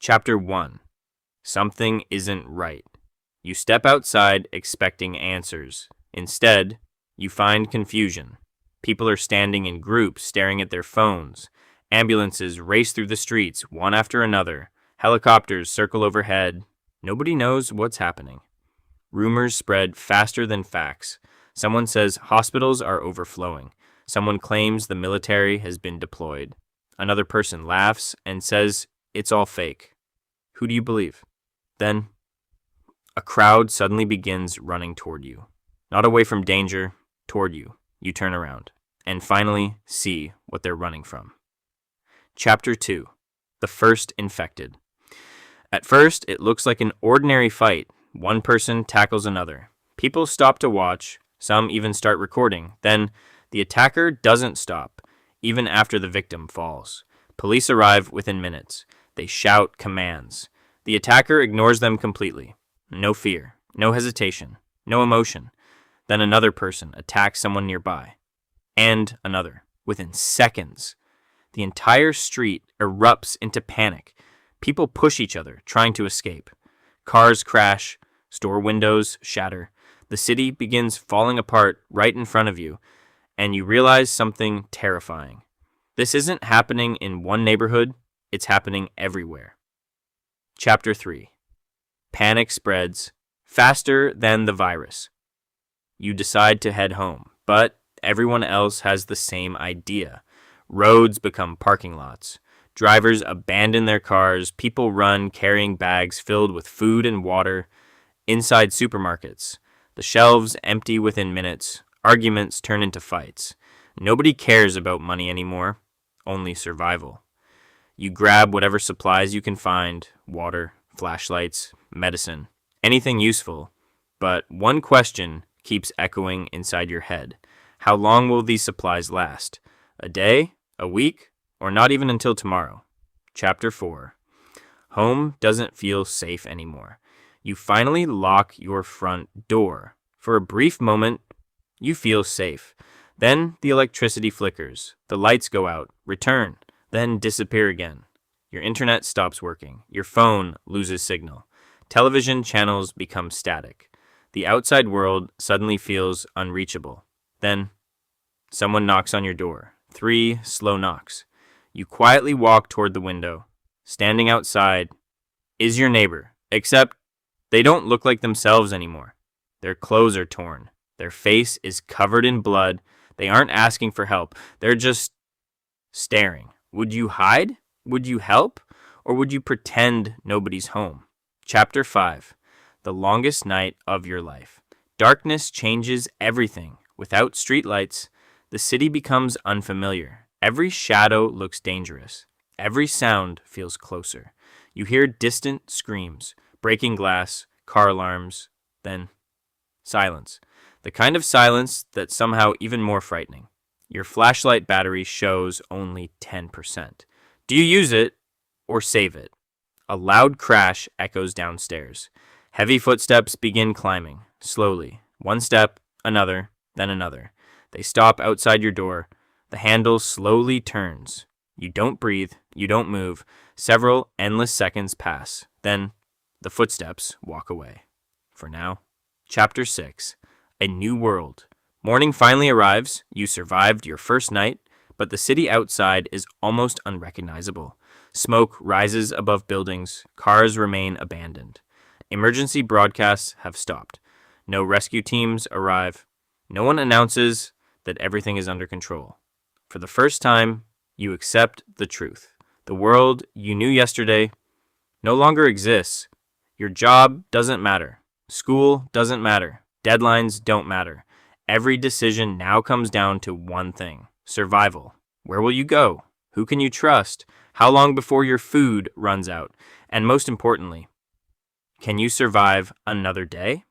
Chapter 1. Something isn't right. You step outside expecting answers. Instead, you find confusion. People are standing in groups staring at their phones. Ambulances race through the streets, one after another. Helicopters circle overhead. Nobody knows what's happening. Rumors spread faster than facts. Someone says hospitals are overflowing. Someone claims the military has been deployed. Another person laughs and says it's all fake. Who do you believe? Then, a crowd suddenly begins running toward you. Not away from danger, toward you. You turn around and finally see what they're running from. Chapter 2. The First Infected. At first, it looks like an ordinary fight. One person tackles another. People stop to watch. Some even start recording. Then, the attacker doesn't stop, even after the victim falls. Police arrive within minutes. They shout commands. The attacker ignores them completely. No fear, no hesitation, no emotion. Then another person attacks someone nearby. And another. Within seconds. The entire street erupts into panic. People push each other, trying to escape. Cars crash. Store windows shatter. The city begins falling apart right in front of you, and you realize something terrifying. This isn't happening in one neighborhood, it's happening everywhere. Chapter 3. Panic spreads faster than the virus. You decide to head home, but everyone else has the same idea. Roads become parking lots. Drivers abandon their cars. People run carrying bags filled with food and water. Inside supermarkets, the shelves empty within minutes. Arguments turn into fights. Nobody cares about money anymore, only survival. You grab whatever supplies you can find, water, flashlights, medicine, anything useful. But one question keeps echoing inside your head. How long will these supplies last? A day? A week? Or not even until tomorrow? Chapter 4. Home doesn't feel safe anymore. You finally lock your front door. For a brief moment, you feel safe. Then the electricity flickers. The lights go out, return, then disappear again. Your internet stops working. Your phone loses signal. Television channels become static. The outside world suddenly feels unreachable. Then, someone knocks on your door. 3 slow knocks. You quietly walk toward the window. Standing outside is your neighbor, except they don't look like themselves anymore. Their clothes are torn. Their face is covered in blood. They aren't asking for help. They're just staring. Would you hide? Would you help? Or would you pretend nobody's home? Chapter 5. The longest night of your life. Darkness changes everything. Without streetlights, the city becomes unfamiliar. Every shadow looks dangerous. Every sound feels closer. You hear distant screams, breaking glass, car alarms, then silence. The kind of silence that's somehow even more frightening. Your flashlight battery shows only 10%. Do you use it or save it? A loud crash echoes downstairs. Heavy footsteps begin climbing, slowly. One step, another, then another. They stop outside your door. The handle slowly turns. You don't breathe. You don't move. Several endless seconds pass. Then the footsteps walk away. For now. Chapter 6. A New World. Morning finally arrives. You survived your first night, but the city outside is almost unrecognizable. Smoke rises above buildings. Cars remain abandoned. Emergency broadcasts have stopped. No rescue teams arrive. No one announces that everything is under control. For the first time, you accept the truth. The world you knew yesterday no longer exists. Your job doesn't matter. School doesn't matter. Deadlines don't matter. Every decision now comes down to one thing: survival. Where will you go? Who can you trust? How long before your food runs out? And most importantly, can you survive another day?